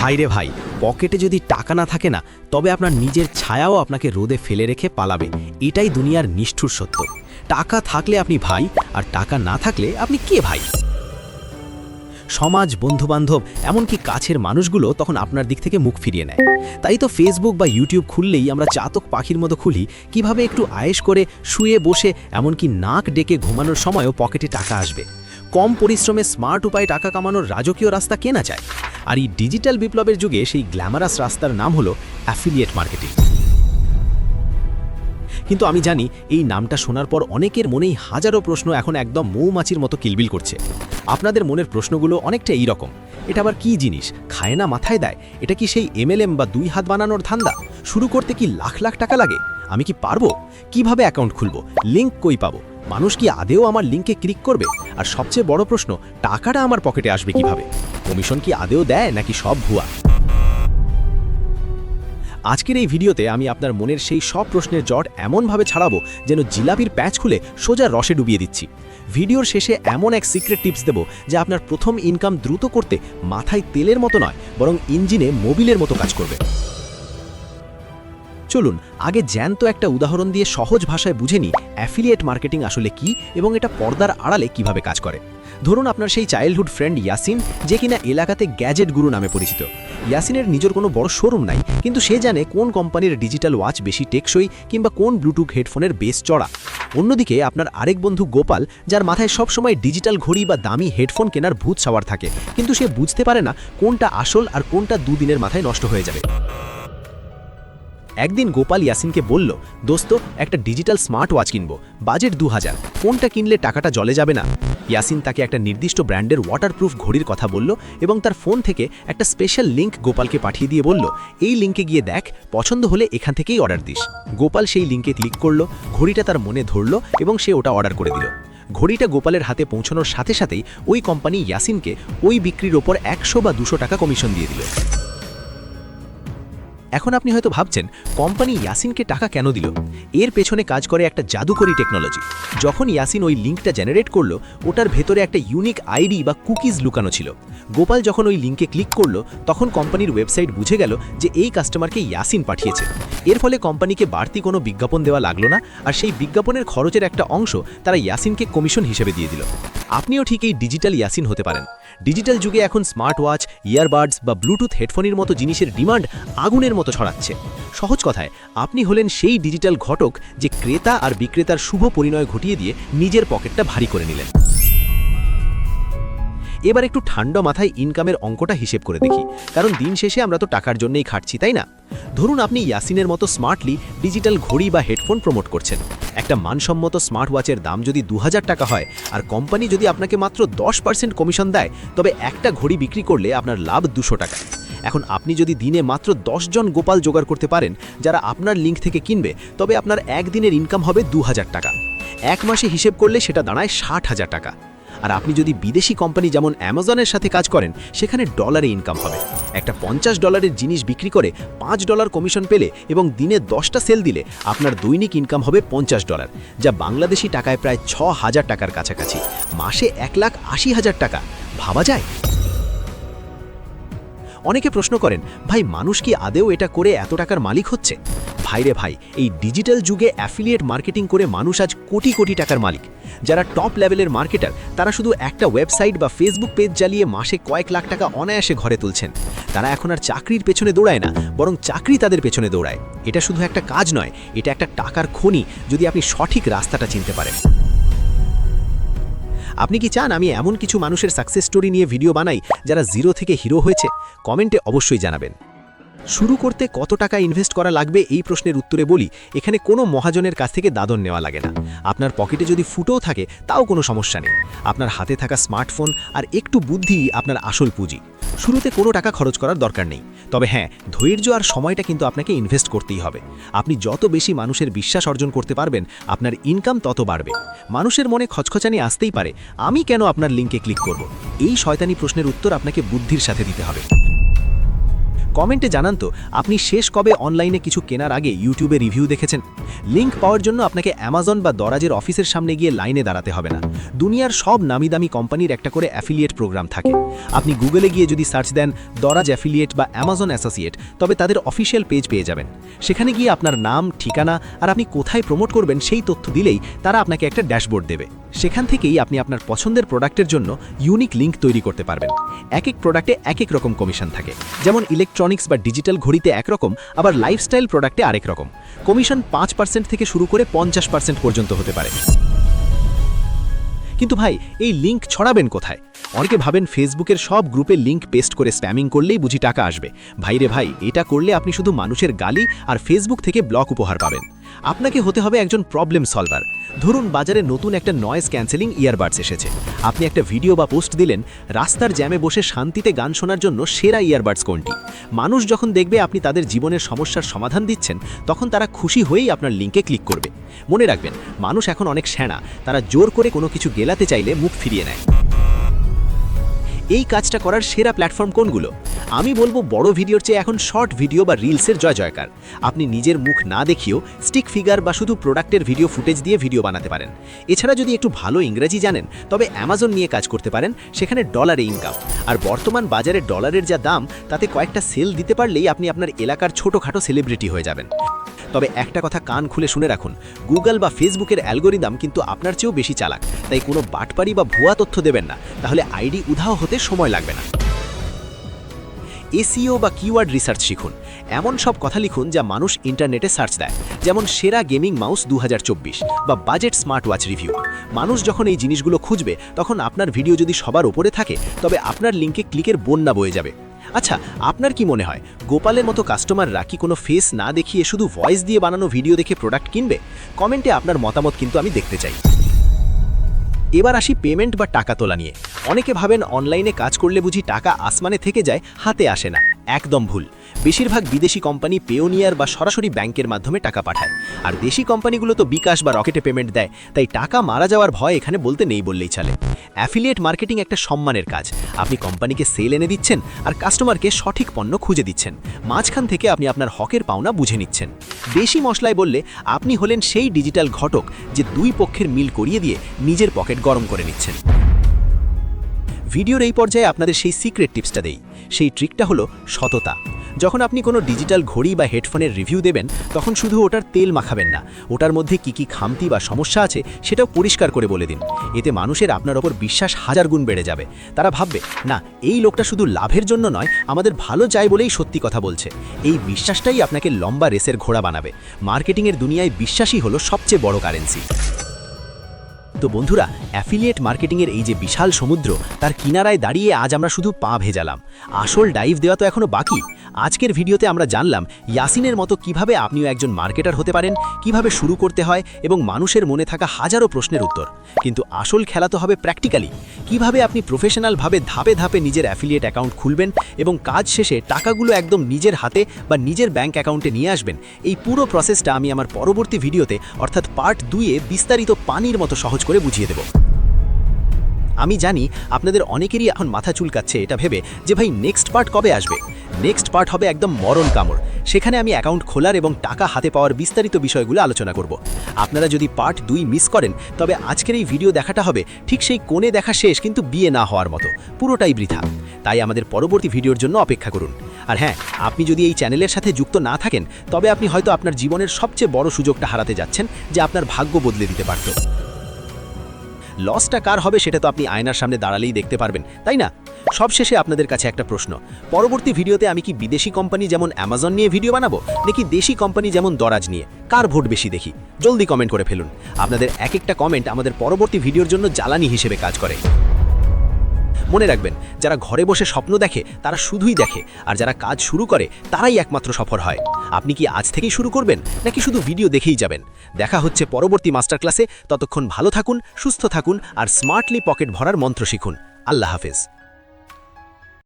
ভাই রে ভাই, পকেটে যদি টাকা না থাকে না, তবে আপনার নিজের ছায়াও আপনাকে রোদে ফেলে রেখে পালাবে। এটাই দুনিয়ার নিষ্ঠুর সত্য। টাকা থাকলে আপনি ভাই, আর টাকা না থাকলে আপনি কে ভাই? সমাজ, বন্ধুবান্ধব, এমনকি কাছের মানুষগুলো তখন আপনার দিক থেকে মুখ ফিরিয়ে নেয়। তাই তো ফেসবুক বা ইউটিউব খুললেই আমরা চাতক পাখির মতো খুলি কিভাবে একটু আয়েশ করে শুয়ে বসে, এমনকি নাক ডেকে ঘুমানোর সময়ও পকেটে টাকা আসবে। কম পরিশ্রমে স্মার্ট উপায়ে টাকা কামানোর রাজকীয় রাস্তা কে না চায়? আর এই ডিজিটাল বিপ্লবের যুগে সেই গ্ল্যামারাস রাস্তার নাম হলো অ্যাফিলিয়েট মার্কেটিং। কিন্তু আমি জানি এই নামটা শোনার পর অনেকের মনেই হাজারো প্রশ্ন এখন একদম মৌমাছির মতো কিলবিল করছে। আপনাদের মনের প্রশ্নগুলো অনেকটা এই রকম: এটা আবার কি জিনিস, খায় না মাথায় দেয়? এটা কি সেই এমএলএম বা 2 হাত বানানোর ধান্দা? শুরু করতে কি লাখ লাখ টাকা লাগে? আমি কি পারবো? কিভাবে অ্যাকাউন্ট খুলবো? লিঙ্ক কই পাবো? মানুষ কি আদেও আমার লিঙ্কে ক্লিক করবে? আর সবচেয়ে বড় প্রশ্ন, টাকাটা আমার পকেটে আসবে কিভাবে? কমিশন কি আদেও দেয় নাকি সব ভুয়া? আজকের এই ভিডিওতে আমি আপনার মনের সেই সব প্রশ্নের জট এমনভাবে ছাড়াবো যেন জিলাপির প্যাচ খুলে সোজা রসে ডুবিয়ে দিচ্ছি। ভিডিওর শেষে এমন এক সিক্রেট টিপস দেব যা আপনার প্রথম ইনকাম দ্রুত করতে মাথায় তেলের মতো নয়, বরং ইঞ্জিনে মোবিলের মতো কাজ করবে। চলুন আগে জ্যান্ত একটা উদাহরণ দিয়ে সহজ ভাষায় বুঝে নিই অ্যাফিলিয়েট মার্কেটিং আসলে কি এবং এটা পর্দার আড়ালে কিভাবে কাজ করে। ধরুন আপনার সেই চাইল্ডহুড ফ্রেন্ড ইয়াসিন, যে কিনা এলাকাতে গ্যাজেট গুরু নামে পরিচিত। ইয়াসিনের নিজের কোনো বড় শোরুম নাই, কিন্তু সে জানে কোন কোম্পানির ডিজিটাল ওয়াচ বেশি টেকসই কিংবা কোন ব্লুটুথ হেডফোনের বেস চড়া। অন্যদিকে আপনার আরেক বন্ধু গোপাল, যার মাথায় সবসময় ডিজিটাল ঘড়ি বা দামি হেডফোন কেনার ভূত সাওয়ার থাকে, কিন্তু সে বুঝতে পারে না কোনটা আসল আর কোনটা দুদিনের মাথায় নষ্ট হয়ে যাবে। একদিন গোপাল ইয়াসিনকে বলল, দোস্ত, একটা ডিজিটাল স্মার্ট ওয়াচ কিনবো, বাজেট 2000, কোনটা কিনলে টাকাটা জলে যাবে না? ইয়াসিন তাকে একটা নির্দিষ্ট ব্র্যান্ডের ওয়াটারপ্রুফ ঘড়ির কথা বলল এবং তার ফোন থেকে একটা স্পেশাল লিঙ্ক গোপালকে পাঠিয়ে দিয়ে বলল, এই লিঙ্কে গিয়ে দেখ, পছন্দ হলে এখান থেকেই অর্ডার দিস। গোপাল সেই লিঙ্কে ক্লিক করল, ঘড়িটা তার মনে ধরল এবং সে ওটা অর্ডার করে দিল। ঘড়িটা গোপালের হাতে পৌঁছানোর সাথে সাথেই ওই কোম্পানি ইয়াসিনকে ওই বিক্রির ওপর 100 বা 200 টাকা কমিশন দিয়ে দিল। এখন আপনি হয়তো ভাবছেন, কোম্পানি ইয়াসিনকে টাকা কেন দিল? এর পেছনে কাজ করে একটা জাদুকরি টেকনোলজি। যখন ইয়াসিন ওই লিঙ্কটা জেনারেট করলো, ওটার ভেতরে একটা ইউনিক আইডি বা কুকিজ লুকানো ছিল। গোপাল যখন ওই লিঙ্কে ক্লিক করলো, তখন কোম্পানির ওয়েবসাইট বুঝে গেল যে এই কাস্টমারকে ইয়াসিন পাঠিয়েছে। এর ফলে কোম্পানিকে বাড়তি কোনো বিজ্ঞাপন দেওয়া লাগলো না, আর সেই বিজ্ঞাপনের খরচের একটা অংশ তারা ইয়াসিনকে কমিশন হিসেবে দিয়ে দিল। আপনিও ঠিক এই ডিজিটাল ইয়াসিন হতে পারেন। ডিজিটাল যুগে এখন স্মার্ট ওয়াচ, ইয়ারবাডস বা ব্লুটুথ হেডফোনের মতো জিনিসের ডিমান্ড আগুনের মতো ছড়াচ্ছে। সহজ কথায়, আপনি হলেন সেই ডিজিটাল ঘটক যে ক্রেতা আর বিক্রেতার শুভ পরিণয় ঘটিয়ে দিয়ে নিজের পকেটটা ভারী করে নিলেন। এবার একটু ঠান্ডা মাথায় ইনকামের অঙ্কটা হিসেব করে দেখি, কারণ দিন শেষে আমরা তো টাকার জন্যই খাটছি, তাই না? ধরুন আপনি ইয়াসিনের মতো স্মার্টলি ডিজিটাল ঘড়ি বা হেডফোন প্রমোট করছেন। একটা মানসম্মত স্মার্ট ওয়াচের দাম যদি 2000 টাকা হয়, আর কোম্পানি যদি আপনাকে মাত্র 10% কমিশন দেয়, তবে একটা ঘড়ি বিক্রি করলে আপনার লাভ 200 টাকা। এখন আপনি যদি দিনে মাত্র 10 জন গোপাল জোগাড় করতে পারেন যারা আপনার লিঙ্ক থেকে কিনবে, তবে আপনার একদিনের ইনকাম হবে 2000 টাকা। এক মাসে হিসেব করলে সেটা দাঁড়ায় 60,000 টাকা। আর আপনি যদি বিদেশি কোম্পানি যেমন অ্যামাজনের সাথে কাজ করেন, সেখানে ডলারে ইনকাম হবে। একটা $50 জিনিস বিক্রি করে $5 কমিশন পেলে এবং দিনে 10টা সেল দিলে আপনার দৈনিক ইনকাম হবে $50, যা বাংলাদেশি টাকায় প্রায় 6000 টাকার কাছাকাছি। মাসে 1,80,000 টাকা। ভাবা যায়? অনেকে প্রশ্ন করেন, ভাই, মানুষ কি আদেও এটা করে এত টাকার মালিক হচ্ছে? ভাইরে ভাই, এই ডিজিটাল যুগে অ্যাফিলিয়েট মার্কেটিং করে মানুষ আজ কোটি কোটি টাকার মালিক। যারা টপ লেভেলের মার্কেটার, তারা শুধু একটা ওয়েবসাইট বা ফেসবুক পেজ চালিয়ে মাসে কয়েক লাখ টাকা অনায়াসে ঘরে তুলছেন। তারা এখন আর চাকরির পেছনে দৌড়ায় না, বরং চাকরি তাদের পেছনে দৌড়ায়। এটা শুধু একটা কাজ নয়, এটা একটা টাকার খনি, যদি আপনি সঠিক রাস্তাটা চিনতে পারেন। আপনি কি চান আমি এমন কিছু মানুষের সাকসেস স্টোরি নিয়ে ভিডিও বানাই যারা জিরো থেকে হিরো হয়েছে? কমেন্টে অবশ্যই জানাবেন। শুরু করতে কত টাকা ইনভেস্ট করা লাগবে এই প্রশ্নের উত্তরে বলি, এখানে কোনো মহাজনের কাছ থেকে দাদন নেওয়া লাগে না। আপনার পকেটে যদি ফুটোও থাকে, তাও কোনো সমস্যা নেই। আপনার হাতে থাকা স্মার্টফোন আর একটু বুদ্ধি আপনার আসল পুঁজি। শুরুতে কোনো টাকা খরচ করার দরকার নেই, তবে হ্যাঁ, ধৈর্য আর সময়টা কিন্তু আপনাকে ইনভেস্ট করতেই হবে। আপনি যত বেশি মানুষের বিশ্বাস অর্জন করতে পারবেন, আপনার ইনকাম তত বাড়বে। মানুষের মনে খচখচানি আসতেই পারে, আমি কেন আপনার লিঙ্কে ক্লিক করব? এই শয়তানি প্রশ্নের উত্তর আপনাকে বুদ্ধির সাথে দিতে হবে। কমেন্টে জানান তো আপনি শেষ কবে অনলাইনে কিছু কেনার আগে ইউটিউবে রিভিউ দেখেছেন। লিঙ্ক পাওয়ার জন্য আপনাকে অ্যামাজন বা দরাজের অফিসের সামনে গিয়ে লাইনে দাঁড়াতে হবে না। দুনিয়ার সব নামি দামি কোম্পানির একটা করে অ্যাফিলিয়েট প্রোগ্রাম থাকে। আপনি গুগলে গিয়ে যদি সার্চ দেন দরাজ অ্যাফিলিয়েট বা অ্যামাজন অ্যাসোসিয়েট, তবে তাদের অফিসিয়াল পেজ পেয়ে যাবেন। সেখানে গিয়ে আপনার নাম, ঠিকানা আর আপনি কোথায় প্রমোট করবেন সেই তথ্য দিলেই তারা আপনাকে একটা ড্যাশবোর্ড দেবে। সেখান থেকেই আপনি আপনার পছন্দের প্রোডাক্টের জন্য ইউনিক লিঙ্ক তৈরি করতে পারবেন। এক এক প্রোডাক্টে এক এক রকম কমিশন থাকে, যেমন ইলেকট্রনিক্স বা ডিজিটাল ঘড়িতে একরকম, আবার লাইফস্টাইল প্রোডাক্টে আরেক রকম। কমিশন 5% থেকে শুরু করে 50% পর্যন্ত হতে পারে। কিন্তু ভাই, এই লিঙ্ক ছড়াবেন কোথায়? অনেকে ভাবেন ফেসবুকের সব গ্রুপে লিঙ্ক পেস্ট করে স্প্যামিং করলেই বুঝি টাকা আসবে। ভাইরে ভাই, এটা করলে আপনি শুধু মানুষের গালি আর ফেসবুক থেকে ব্লক উপহার পাবেন। আপনাকে হতে হবে একজন প্রবলেম সলভার। ধরুন বাজারে নতুন একটা নয়েজ ক্যান্সেলিং ইয়ারবাডস এসেছে। আপনি একটা ভিডিও বা পোস্ট দিলেন রাস্তার জ্যামে বসে শান্তিতে গান শোনার জন্য সেরা ইয়ারবাডস কোনটি। মানুষ যখন দেখবে আপনি তাদের জীবনের সমস্যার সমাধান দিচ্ছেন, তখন তারা খুশি হয়েই আপনার লিঙ্কে ক্লিক করবে। মনে রাখবেন, মানুষ এখন অনেক সেনা, তারা জোর করে কোনো কিছু গেলাতে চাইলে মুখ ফিরিয়ে নেয়। এই কাজটা করার সেরা প্ল্যাটফর্ম কোনগুলো? আমি বলবো বড় ভিডিওর চেয়ে এখন শর্ট ভিডিও বা রিলসের জয় জয়কার। আপনি নিজের মুখ না দেখিয়েও স্টিক ফিগার বা শুধু প্রোডাক্টের ভিডিও ফুটেজ দিয়ে ভিডিও বানাতে পারেন। এছাড়া যদি একটু ভালো ইংরেজি জানেন, তবে অ্যামাজন নিয়ে কাজ করতে পারেন, সেখানে ডলারে ইনকাম। আর বর্তমান বাজারে ডলারের যা দাম, তাতে কয়েকটা সেল দিতে পারলেই আপনি আপনার এলাকার ছোটোখাটো সেলিব্রিটি হয়ে যাবেন। তবে একটা কথা কান খুলে শুনে রাখুন, গুগল বা ফেসবুকের অ্যালগোরিদম কিন্তু আপনার চেয়েও বেশি চালাক। তাই কোনো বাটপারি বা ভুয়া তথ্য দেবেন না, তাহলে আইডি উধাও হতে সময় লাগবে না। এসইও বা কিওয়ার্ড রিসার্চ শিখুন। এমন সব কথা লিখুন যা মানুষ ইন্টারনেটে সার্চ দেয়, যেমন সেরা গেমিং মাউস 2024 বা বাজেট স্মার্ট ওয়াচ রিভিউ। মানুষ যখন এই জিনিসগুলো খুঁজবে, তখন আপনার ভিডিও যদি সবার ওপরে থাকে, তবে আপনার লিঙ্কে ক্লিকের বন্যা বয়ে যাবে। আচ্ছা, আপনার কি মনে হয় গোপালের মতো কাস্টমাররা কি কোনো ফেস না দেখিয়ে শুধু ভয়েস দিয়ে বানানো ভিডিও দেখে প্রোডাক্ট কিনবে? কমেন্টে আপনার মতামত কিন্তু আমি দেখতে চাই। এবার আসি পেমেন্ট বা টাকা তোলা নিয়ে। অনেকে ভাবেন অনলাইনে কাজ করলে বুঝি টাকা আসমানে থেকে যায়, হাতে আসে না। একদম ভুল। বেশিরভাগ বিদেশি কোম্পানি পেওনিয়ার বা সরাসরি ব্যাংকের মাধ্যমে টাকা পাঠায়, আর দেশি কোম্পানিগুলো তো বিকাশ বা রকেটে পেমেন্ট দেয়। তাই টাকা মারা যাওয়ার ভয় এখানে বলতে নেই বললেই চলে। অ্যাফিলিয়েট মার্কেটিং একটা সম্মানের কাজ। আপনি কোম্পানিকে সেল এনে দিচ্ছেন আর কাস্টমারকে সঠিক পণ্য খুঁজে দিচ্ছেন। মাঝখান থেকে আপনি আপনার হকের পাওনা বুঝে নিচ্ছেন। বেশি মশলায় বললে আপনি হলেন সেই ডিজিটাল ঘটক যে দুই পক্ষের মিল করিয়ে দিয়ে নিজের পকেট গরম করে নিচ্ছেন। ভিডিওর এই পর্যায়ে আপনাদের সেই সিক্রেট টিপসটা দেই। সেই ট্রিকটা হলো সততা। যখন আপনি কোনো ডিজিটাল ঘড়ি বা হেডফোনের রিভিউ দেবেন, তখন শুধু ওটার তেল মাখাবেন না, ওটার মধ্যে কি কি খামতি বা সমস্যা আছে সেটাও পরিষ্কার করে বলে দিন। এতে মানুষের আপনার ওপর বিশ্বাস 1000 গুণ বেড়ে যাবে। তারা ভাববে, না, এই লোকটা শুধু লাভের জন্য নয়, আমাদের ভালো চায় বলেই সত্যি কথা বলছে। এই বিশ্বাসটাই আপনাকে লম্বা রেসের ঘোড়া বানাবে। মার্কেটিংয়ের দুনিয়ায় বিশ্বাসই হলো সবচেয়ে বড় কারেন্সি। তো বন্ধুরা, অ্যাফিলিয়েট মার্কেটিংয়ের এই যে বিশাল সমুদ্র, তার কিনারায় দাঁড়িয়ে আজ আমরা শুধু পা ভেজালাম। আসল ডাইভ দেওয়া তো এখনো বাকি। আজকের ভিডিওতে আমরা জানলাম ইয়াসিনের মতো কিভাবে আপনিও একজন মার্কেটার হতে পারেন, কিভাবে শুরু করতে হয় এবং মানুষের মনে থাকা হাজারো প্রশ্নের উত্তর। কিন্তু আসল খেলা তো হবে প্র্যাকটিক্যালি। কিভাবে আপনি প্রফেশনালভাবে ধাপে ধাপে নিজের অ্যাফিলিয়েট অ্যাকাউন্ট খুলবেন এবং কাজ শেষে টাকাগুলো একদম নিজের হাতে বা নিজের ব্যাংক অ্যাকাউন্টে নিয়ে আসবেন। এই পুরো প্রসেসটা আমি আমার পরবর্তী ভিডিওতে অর্থাৎ পার্ট 2-এ বিস্তারিত পানির মতো সহজ করে বুঝিয়ে দেব। আমি জানি আপনাদের অনেকেরই এখন মাথা চুলকাচ্ছে এটা ভেবে যে ভাই নেক্সট পার্ট কবে আসবে। নেক্সট পার্ট হবে একদম মরণ কামড়। সেখানে আমি অ্যাকাউন্ট খোলার এবং টাকা হাতে পাওয়ার বিস্তারিত বিষয়গুলো আলোচনা করব। আপনারা যদি পার্ট 2 মিস করেন, তবে আজকের এই ভিডিও দেখাটা হবে ঠিক সেই কোণে দেখা শেষ কিন্তু বিয়ে না হওয়ার মতো, পুরোটাই বৃথা। তাই আমাদের পরবর্তী ভিডিওর জন্য অপেক্ষা করুন। আর হ্যাঁ, আপনি যদি এই চ্যানেলের সাথে যুক্ত না থাকেন, তবে আপনি হয়তো আপনার জীবনের সবচেয়ে বড় সুযোগটা হারাতে যাচ্ছেন, যে আপনার ভাগ্য বদলে দিতে পারত। লসটা কার হবে সেটা তো আপনি আয়নার সামনে দাঁড়ালেই দেখতে পারবেন, তাই না? সবশেষে আপনাদের কাছে একটা প্রশ্ন, পরবর্তী ভিডিওতে আমি কি বিদেশি কোম্পানি যেমন অ্যামাজন নিয়ে ভিডিও বানাবো, নাকি দেশি কোম্পানি যেমন দরাজ নিয়ে? কার ভোট বেশি দেখি? জলদি কমেন্ট করে ফেলুন। আপনাদের এক একটা কমেন্ট আমাদের পরবর্তী ভিডিওর জন্য জ্বালানি হিসেবে কাজ করে। মনে রাখবেন, যারা ঘরে বসে স্বপ্ন দেখে তারা শুধুই দেখে, আর যারা কাজ শুরু করে তারাই একমাত্র সফল হয়। আপনি কি আজ থেকেই শুরু করবেন, নাকি শুধু ভিডিও দেখেই যাবেন? দেখা হচ্ছে পরবর্তী মাস্টার ক্লাসে। ততক্ষণ ভালো থাকুন, সুস্থ থাকুন আর স্মার্টলি পকেট ভরার মন্ত্র শিখুন। আল্লাহ হাফেজ।